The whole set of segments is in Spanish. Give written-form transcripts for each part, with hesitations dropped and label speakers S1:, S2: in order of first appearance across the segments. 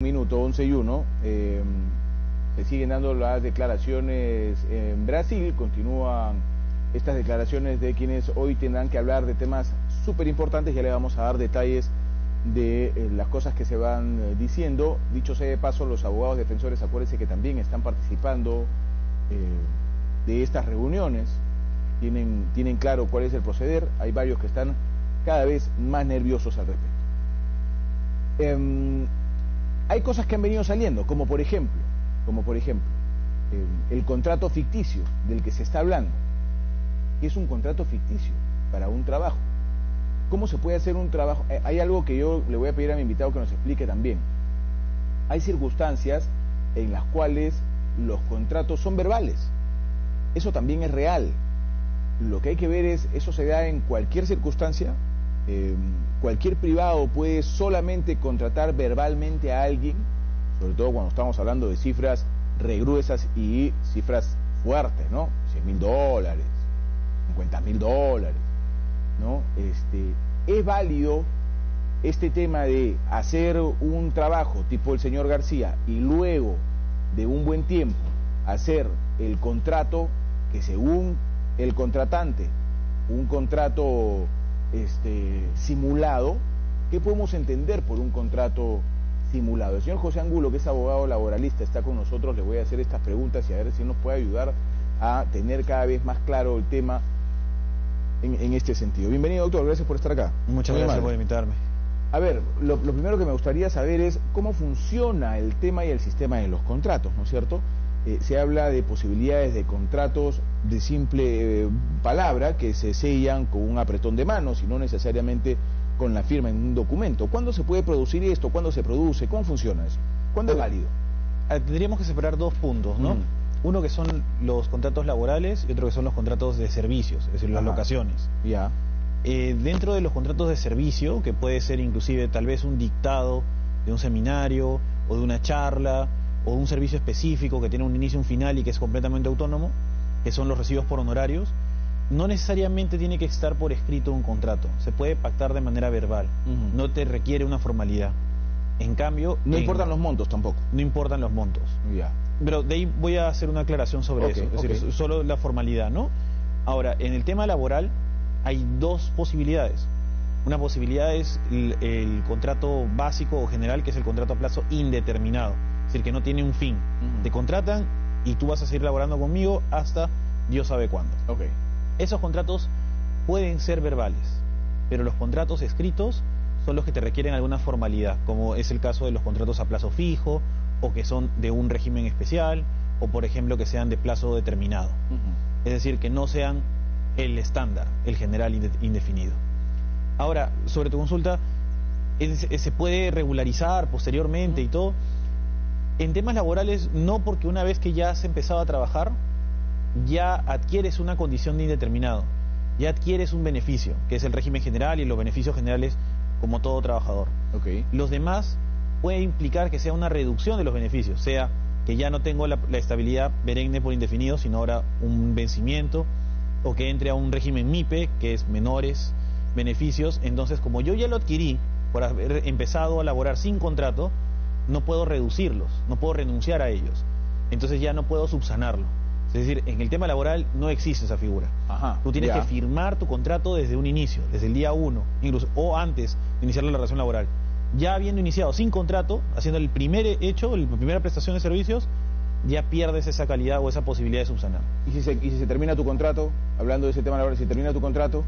S1: Minuto 11:01, se siguen dando las declaraciones en Brasil, continúan estas declaraciones de quienes hoy tendrán que hablar de temas súper importantes. Ya le vamos a dar detalles de las cosas que se van diciendo. Dicho sea de paso, los abogados defensores, acuérdense que también están participando de estas reuniones, tienen claro cuál es el proceder. Hay varios que están cada vez más nerviosos al respecto. Hay cosas que han venido saliendo, como por ejemplo, el contrato ficticio del que se está hablando. ¿Qué es un contrato ficticio para un trabajo? ¿Cómo se puede hacer un trabajo? Hay algo que yo le voy a pedir a mi invitado que nos explique también. Hay circunstancias en las cuales los contratos son verbales. Eso también es real. Lo que hay que ver es, eso se da en cualquier circunstancia. Cualquier privado puede solamente contratar verbalmente a alguien, sobre todo cuando estamos hablando de cifras regruesas y cifras fuertes, ¿no? $100.000, $50.000, ¿no? Es válido este tema de hacer un trabajo tipo el señor García y luego de un buen tiempo hacer el contrato que según el contratante, un contrato simulado. ¿Qué podemos entender por un contrato simulado? El señor José Angulo, que es abogado laboralista, está con nosotros. Le voy a hacer estas preguntas y a ver si nos puede ayudar a tener cada vez más claro el tema en este sentido. Bienvenido, doctor, gracias por estar acá.
S2: Muchas gracias por invitarme.
S1: A ver, lo primero que me gustaría saber es cómo funciona el tema y el sistema de los contratos, ¿no es cierto? Se habla de posibilidades de contratos de simple palabra que se sellan con un apretón de manos y no necesariamente con la firma en un documento. ¿Cuándo se puede producir esto? ¿Cuándo se produce? ¿Cómo funciona eso? ¿Cuándo es válido?
S2: Tendríamos que separar dos puntos, ¿no? Uno que son los contratos laborales y otro que son los contratos de servicios, es decir, las locaciones.
S1: Ya.
S2: Dentro de los contratos de servicio, que puede ser inclusive tal vez un dictado de un seminario o de una charla o un servicio específico que tiene un inicio y un final y que es completamente autónomo, que son los recibos por honorarios, no necesariamente tiene que estar por escrito un contrato, se puede pactar de manera verbal, no te requiere una formalidad. En cambio...
S1: No importan los montos tampoco.
S2: No importan los montos.
S1: Ya.
S2: Pero de ahí voy a hacer una aclaración sobre eso, es decir, solo la formalidad, ¿no? Ahora, en el tema laboral hay dos posibilidades. Una posibilidad es el contrato básico o general, que es el contrato a plazo indeterminado, es decir, que no tiene un fin. Te contratan y tú vas a seguir laborando conmigo hasta Dios sabe cuándo. Esos contratos pueden ser verbales, pero los contratos escritos son los que te requieren alguna formalidad, como es el caso de los contratos a plazo fijo, o que son de un régimen especial, o por ejemplo que sean de plazo determinado. Es decir, que no sean el estándar, el general indefinido. Ahora, sobre tu consulta, se puede regularizar posteriormente y todo. En temas laborales, no, porque una vez que ya has empezado a trabajar, ya adquieres una condición de indeterminado, ya adquieres un beneficio, que es el régimen general y los beneficios generales como todo trabajador. Los demás puede implicar que sea una reducción de los beneficios, sea que ya no tengo la estabilidad perenne por indefinido, sino ahora un vencimiento, o que entre a un régimen MIPE, que es menores beneficios. Entonces, como yo ya lo adquirí por haber empezado a laborar sin contrato, no puedo reducirlos, no puedo renunciar a ellos, entonces ya no puedo subsanarlo. Es decir, en el tema laboral no existe esa figura. Tú tienes que firmar tu contrato desde un inicio, desde el día 1, incluso, o antes de iniciar la relación laboral. Ya habiendo iniciado sin contrato, haciendo el primer hecho, la primera prestación de servicios, ya pierdes esa calidad o esa posibilidad de subsanar.
S1: ¿Y si se termina tu contrato, hablando de ese tema laboral, si termina tu contrato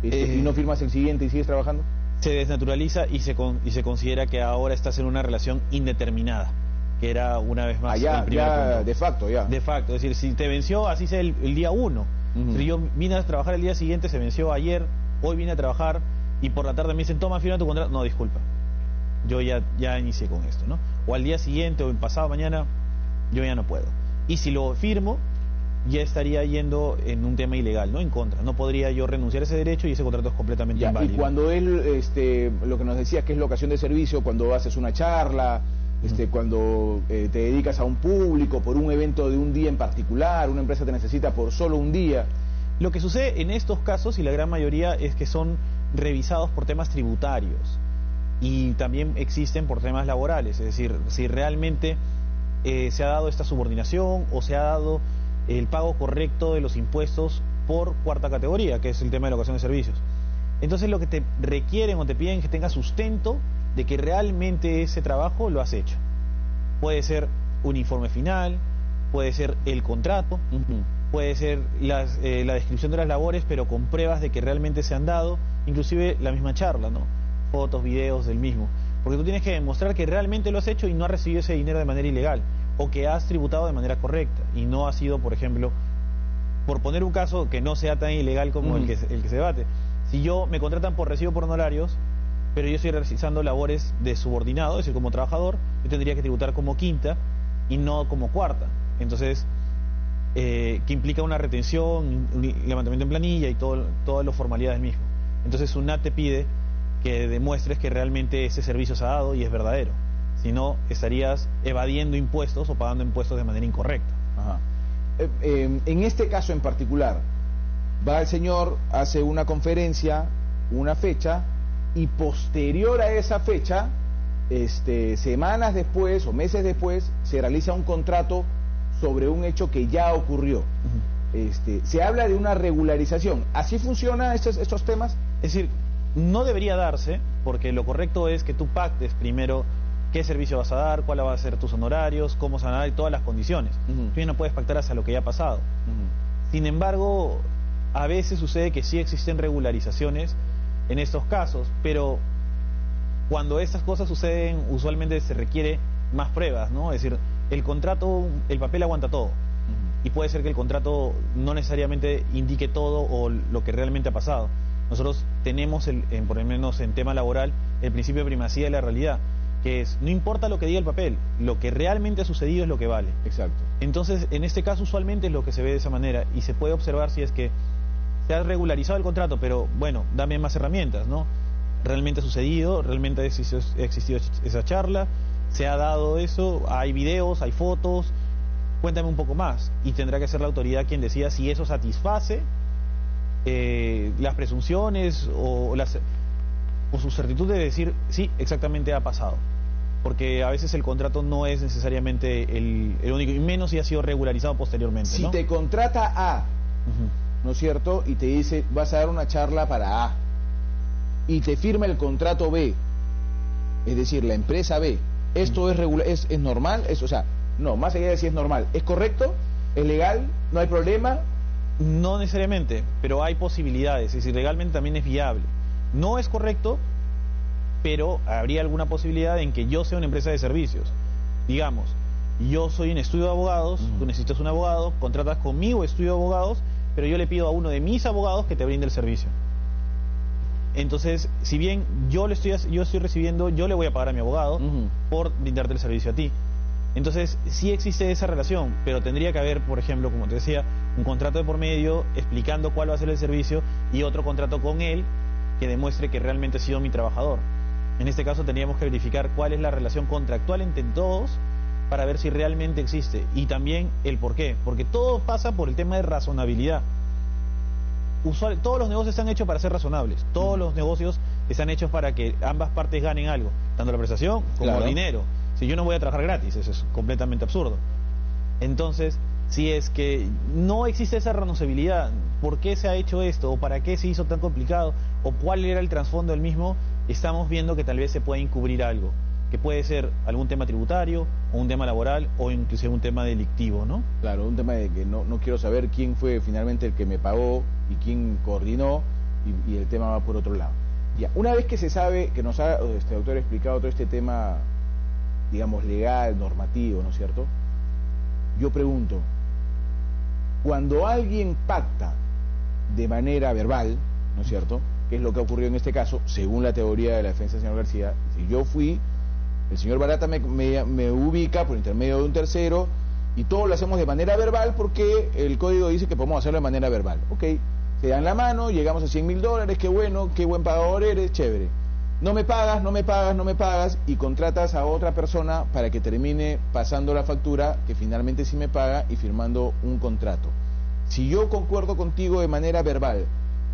S1: y no firmas el siguiente y sigues trabajando?
S2: Se desnaturaliza y se considera que ahora estás en una relación indeterminada, que era una vez más el primer punto.
S1: De facto,
S2: De facto, es decir, si te venció, así sea el día 1. Si yo vine a trabajar el día siguiente, se venció ayer, hoy vine a trabajar y por la tarde me dicen, toma, firma tu contrato. No, disculpa, yo ya inicié con esto, ¿no? O al día siguiente o en pasado mañana, yo ya no puedo. Y si lo firmo, ya estaría yendo en un tema ilegal, ¿no? En contra. No podría yo renunciar a ese derecho y ese contrato es completamente inválido.
S1: Y cuando él, lo que nos decías que es locación de servicio, cuando haces una charla, cuando te dedicas a un público por un evento de un día en particular, una empresa te necesita por solo un día.
S2: Lo que sucede en estos casos, y la gran mayoría, es que son revisados por temas tributarios. y también existen por temas laborales, es decir, si realmente se ha dado esta subordinación o se ha dado el pago correcto de los impuestos por cuarta categoría, que es el tema de locación de servicios. Entonces lo que te requieren o te piden es que tengas sustento de que realmente ese trabajo lo has hecho. Puede ser un informe final, puede ser el contrato, puede ser la descripción de las labores, pero con pruebas de que realmente se han dado, inclusive la misma charla, ¿no? Fotos, videos del mismo. Porque tú tienes que demostrar que realmente lo has hecho y no has recibido ese dinero de manera ilegal, o que has tributado de manera correcta, y no ha sido, por ejemplo, por poner un caso que no sea tan ilegal como el que se debate. Si yo me contratan por recibo por honorarios, pero yo estoy realizando labores de subordinado, es decir, como trabajador, yo tendría que tributar como quinta y no como cuarta. Entonces, que implica una retención, un levantamiento en planilla y todas las formalidades mismo. Entonces, SUNAT te pide que demuestres que realmente ese servicio se ha dado y es verdadero. Si no, estarías evadiendo impuestos o pagando impuestos de manera incorrecta.
S1: Ajá. En este caso en particular, va el señor, hace una conferencia, una fecha, y posterior a esa fecha, semanas después o meses después, se realiza un contrato sobre un hecho que ya ocurrió. Se habla de una regularización. ¿Así funcionan estos temas?
S2: Es decir, no debería darse, porque lo correcto es que tú pactes primero qué servicio vas a dar, cuáles van a ser tus honorarios, cómo se van a dar y todas las condiciones. Tú ya no puedes pactar hasta lo que ya ha pasado. Sin embargo, a veces sucede que sí existen regularizaciones en estos casos, pero cuando estas cosas suceden, usualmente se requiere más pruebas, ¿no? Es decir, el contrato, el papel aguanta todo. Y puede ser que el contrato no necesariamente indique todo o lo que realmente ha pasado. Nosotros tenemos, por lo menos en tema laboral, el principio de primacía de la realidad, que es, no importa lo que diga el papel, lo que realmente ha sucedido es lo que vale.
S1: Exacto. Entonces,
S2: en este caso usualmente es lo que se ve de esa manera, y se puede observar si es que se ha regularizado el contrato, pero bueno, dame más herramientas, ¿no? Realmente ha sucedido, realmente ha existido esa charla, se ha dado eso, hay videos, hay fotos, cuéntame un poco más, y tendrá que ser la autoridad quien decida si eso satisface las presunciones o su certitud de decir sí, exactamente ha pasado, porque a veces el contrato no es necesariamente el único, y menos si ha sido regularizado posteriormente,
S1: si
S2: ¿no?
S1: te contrata A, ¿no es cierto? Y te dice, vas a dar una charla para A, y te firma el contrato B, es decir, la empresa B, ¿esto es regular, es normal? O sea, no, más allá de si es normal, ¿es correcto? ¿Es legal? ¿No hay problema?
S2: No necesariamente, pero hay posibilidades, es decir, legalmente también es viable. No es correcto, pero habría alguna posibilidad en que yo sea una empresa de servicios. Digamos, yo soy un estudio de abogados, tú necesitas un abogado, contratas conmigo estudio de abogados, pero yo le pido a uno de mis abogados que te brinde el servicio. Entonces, si bien yo estoy recibiendo, yo le voy a pagar a mi abogado por brindarte el servicio a ti. Entonces, sí existe esa relación, pero tendría que haber, por ejemplo, como te decía, un contrato de por medio explicando cuál va a ser el servicio y otro contrato con él que demuestre que realmente ha sido mi trabajador. En este caso tendríamos que verificar cuál es la relación contractual entre todos para ver si realmente existe, y también el por qué, porque todo pasa por el tema de razonabilidad. Todos los negocios están hechos para ser razonables, todos los negocios están hechos para que ambas partes ganen algo, tanto la prestación como el dinero. Si yo no voy a trabajar gratis, eso es completamente absurdo. Entonces, si es que no existe esa razonabilidad, ¿por qué se ha hecho esto? ¿O para qué se hizo tan complicado? ¿O cuál era el trasfondo del mismo? Estamos viendo que tal vez se puede encubrir algo, que puede ser algún tema tributario, o un tema laboral, o inclusive un tema delictivo, ¿no?
S1: Claro, un tema de que no quiero saber quién fue finalmente el que me pagó y quién coordinó, y el tema va por otro lado. Ya, una vez que se sabe, que nos ha doctor explicado todo este tema, digamos, legal, normativo, ¿no es cierto? Yo pregunto, cuando alguien pacta de manera verbal, ¿no es cierto?, que es lo que ha ocurrido en este caso, según la teoría de la defensa del señor García, si yo fui, el señor Barata me ubica por intermedio de un tercero, y todo lo hacemos de manera verbal porque el código dice que podemos hacerlo de manera verbal. Ok, se dan la mano, llegamos a $100.000, qué bueno, qué buen pagador eres, chévere. No me pagas, y contratas a otra persona para que termine pasando la factura, que finalmente sí me paga, y firmando un contrato. Si yo concuerdo contigo de manera verbal,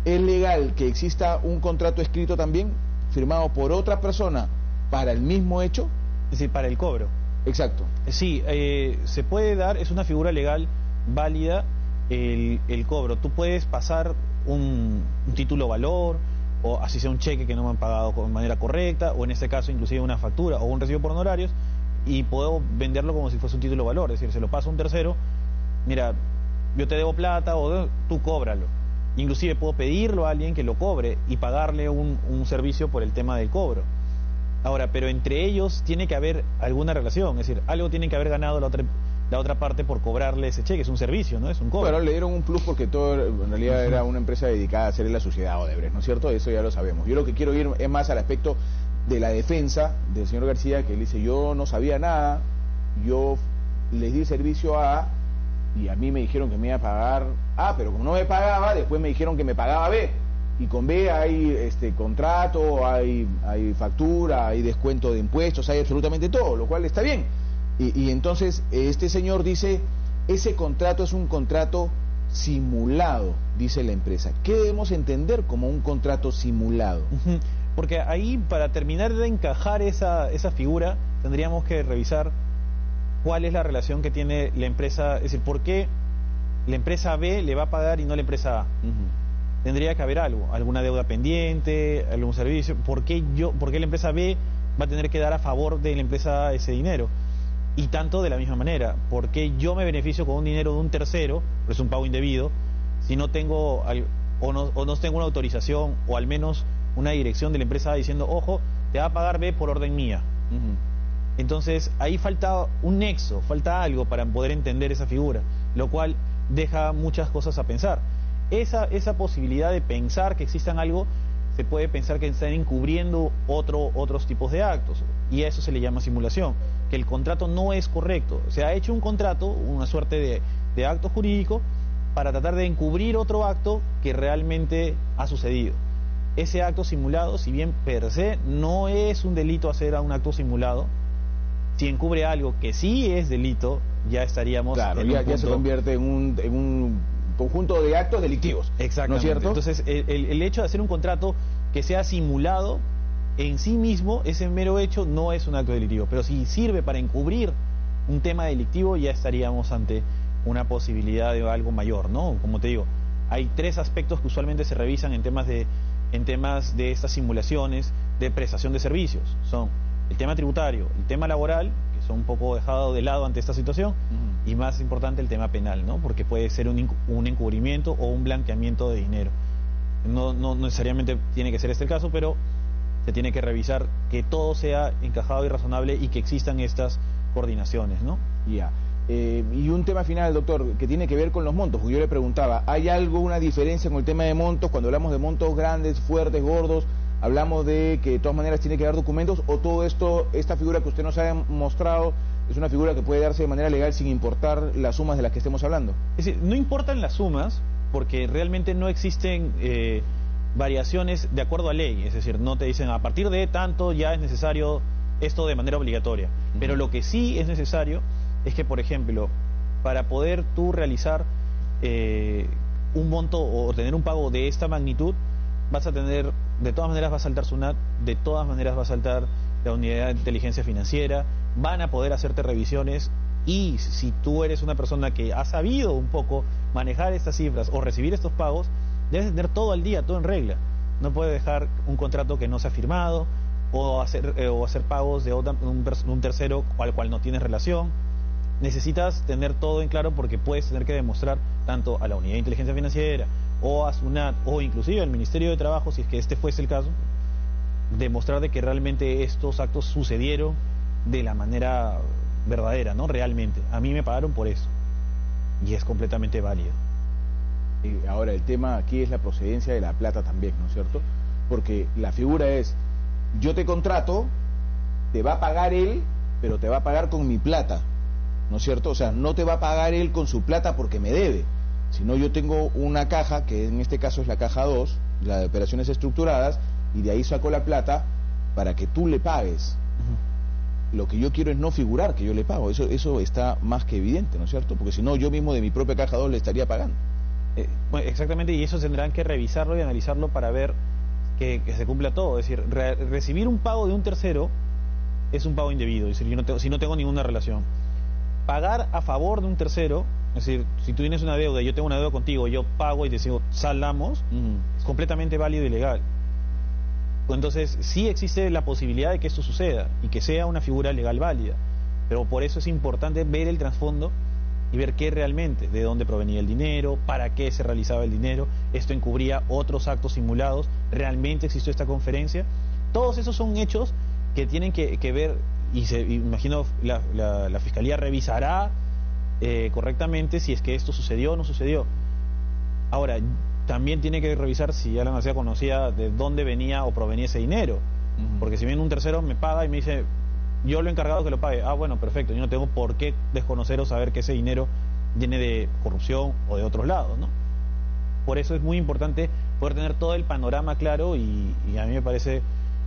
S1: ¿es legal que exista un contrato escrito también? firmado por otra persona para el mismo hecho?
S2: Es decir, para el cobro.
S1: Exacto.
S2: Sí, se puede dar, es una figura legal válida el cobro. Tú puedes pasar un título valor, o así sea un cheque que no me han pagado de manera correcta, o en este caso inclusive una factura o un recibo por honorarios, y puedo venderlo como si fuese un título valor, es decir, se lo paso a un tercero, mira, yo te debo plata o tú cóbralo. Inclusive puedo pedirlo a alguien que lo cobre y pagarle un servicio por el tema del cobro. Ahora, pero entre ellos tiene que haber alguna relación, es decir, algo tiene que haber ganado la otra parte por cobrarle ese cheque, es un servicio, ¿no? Es un cobro.
S1: Bueno, le dieron un plus porque todo en realidad era una empresa dedicada a hacerle la sociedad a Odebrecht, ¿no es cierto? Eso ya lo sabemos. Yo lo que quiero ir es más al aspecto de la defensa del señor García, que él dice, yo no sabía nada, yo les di servicio a... y a mí me dijeron que me iba a pagar A, pero como no me pagaba, después me dijeron que me pagaba B. Y con B hay contrato, hay factura, hay descuento de impuestos, hay absolutamente todo, lo cual está bien. Y entonces este señor dice, ese contrato es un contrato simulado, dice la empresa. ¿Qué debemos entender como un contrato simulado?
S2: Porque ahí, para terminar de encajar esa figura, tendríamos que revisar cuál es la relación que tiene la empresa, es decir, por qué la empresa B le va a pagar y no la empresa A. Tendría que haber algo, alguna deuda pendiente, algún servicio. ¿Por qué la empresa B va a tener que dar a favor de la empresa A ese dinero? Y tanto de la misma manera, ¿por qué yo me beneficio con un dinero de un tercero, pero es un pago indebido, si no tengo o no tengo una autorización o al menos una dirección de la empresa A diciendo, ojo, te va a pagar B por orden mía? Entonces ahí falta un nexo, falta algo para poder entender esa figura, lo cual deja muchas cosas a pensar. Esa posibilidad de pensar que existan algo, se puede pensar que están encubriendo otros tipos de actos, y a eso se le llama simulación, que el contrato no es correcto. Se ha hecho un contrato, una suerte de acto jurídico, para tratar de encubrir otro acto que realmente ha sucedido. Ese acto simulado, si bien per se no es un delito hacer un acto simulado, si encubre algo que sí es delito, ya estaríamos...
S1: Claro, ya se convierte en un conjunto de actos delictivos.
S2: Exactamente. ¿No es cierto? Entonces, el hecho de hacer un contrato que sea simulado, en sí mismo, ese mero hecho no es un acto delictivo. Pero si sirve para encubrir un tema delictivo, ya estaríamos ante una posibilidad de algo mayor, ¿no? Como te digo, hay tres aspectos que usualmente se revisan en temas de estas simulaciones de prestación de servicios. Son el tema tributario, el tema laboral, que son un poco dejados de lado ante esta situación, y más importante el tema penal, ¿no? Porque puede ser un encubrimiento o un blanqueamiento de dinero. No necesariamente tiene que ser este el caso, pero se tiene que revisar que todo sea encajado y razonable y que existan estas coordinaciones, ¿no?
S1: Ya. Y un tema final, doctor, que tiene que ver con los montos, porque yo le preguntaba, ¿hay una diferencia con el tema de montos? Cuando hablamos de montos grandes, fuertes, gordos, hablamos de que de todas maneras tiene que dar documentos, o todo esto, esta figura que usted nos ha mostrado, es una figura que puede darse de manera legal sin importar las sumas de las que estemos hablando.
S2: Es decir, no importan las sumas, porque realmente no existen variaciones de acuerdo a ley, es decir, no te dicen a partir de tanto ya es necesario esto de manera obligatoria, pero lo que sí es necesario es que, por ejemplo, para poder tú realizar un monto o tener un pago de esta magnitud, vas a tener, de todas maneras va a saltar SUNAT, de todas maneras va a saltar la unidad de inteligencia financiera, van a poder hacerte revisiones, y si tú eres una persona que ha sabido un poco manejar estas cifras o recibir estos pagos, debes tener todo al día, todo en regla. No puedes dejar un contrato que no se ha firmado o hacer pagos de un tercero al cual no tienes relación. Necesitas tener todo en claro, porque puedes tener que demostrar tanto a la unidad de inteligencia financiera o a SUNAT o inclusive al Ministerio de Trabajo, si es que este fuese el caso, demostrar de que realmente estos actos sucedieron de la manera verdadera, ¿no? Realmente. A mí me pagaron por eso y es completamente válido.
S1: Ahora, el tema aquí es la procedencia de la plata también, ¿no es cierto? Porque la figura es, yo te contrato, te va a pagar él, pero te va a pagar con mi plata, ¿no es cierto? O sea, no te va a pagar él con su plata porque me debe, sino yo tengo una caja, que en este caso es la caja 2, la de operaciones estructuradas, y de ahí saco la plata para que tú le pagues. Lo que yo quiero es no figurar que yo le pago, eso está más que evidente, ¿no es cierto? Porque si no, yo mismo de mi propia caja 2 le estaría pagando.
S2: Bueno, exactamente, y eso tendrán que revisarlo y analizarlo para ver que se cumpla todo. Es decir, recibir un pago de un tercero es un pago indebido, es decir, si no tengo ninguna relación. Pagar a favor de un tercero, es decir, si tú tienes una deuda y yo tengo una deuda contigo, yo pago y te digo, saldamos, es completamente válido y legal. Entonces, sí existe la posibilidad de que esto suceda y que sea una figura legal válida, pero por eso es importante ver el trasfondo y ver qué realmente, de dónde provenía el dinero, para qué se realizaba el dinero, esto encubría otros actos simulados, realmente existió esta conferencia. Todos esos son hechos que tienen que ver, y imagino la Fiscalía revisará correctamente si es que esto sucedió o no sucedió. Ahora, también tiene que revisar si Alan García conocía de dónde venía o provenía ese dinero, porque si viene un tercero me paga y me dice, yo lo he encargado que lo pague, bueno, perfecto, yo no tengo por qué desconocer o saber que ese dinero viene de corrupción o de otros lados, ¿no? Por eso es muy importante poder tener todo el panorama claro y a mí me parece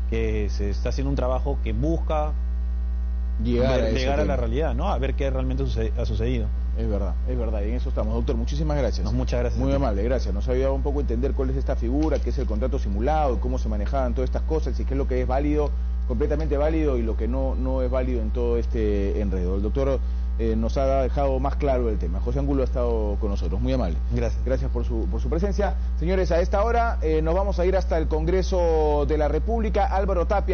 S2: que se está haciendo un trabajo que busca llegar a la realidad, ¿no? A ver qué realmente ha sucedido.
S1: Es verdad, y en eso estamos. Doctor, muchísimas gracias.
S2: Muchas gracias.
S1: Muy amable, gracias. Nos ha ayudado un poco a entender cuál es esta figura, qué es el contrato simulado, cómo se manejaban todas estas cosas y qué es lo que es válido, completamente válido, y lo que no es válido en todo este enredo. El doctor nos ha dejado más claro el tema. José Angulo ha estado con nosotros, muy amable.
S2: Gracias.
S1: Gracias por su presencia. Señores, a esta hora nos vamos a ir hasta el Congreso de la República. Álvaro Tapia.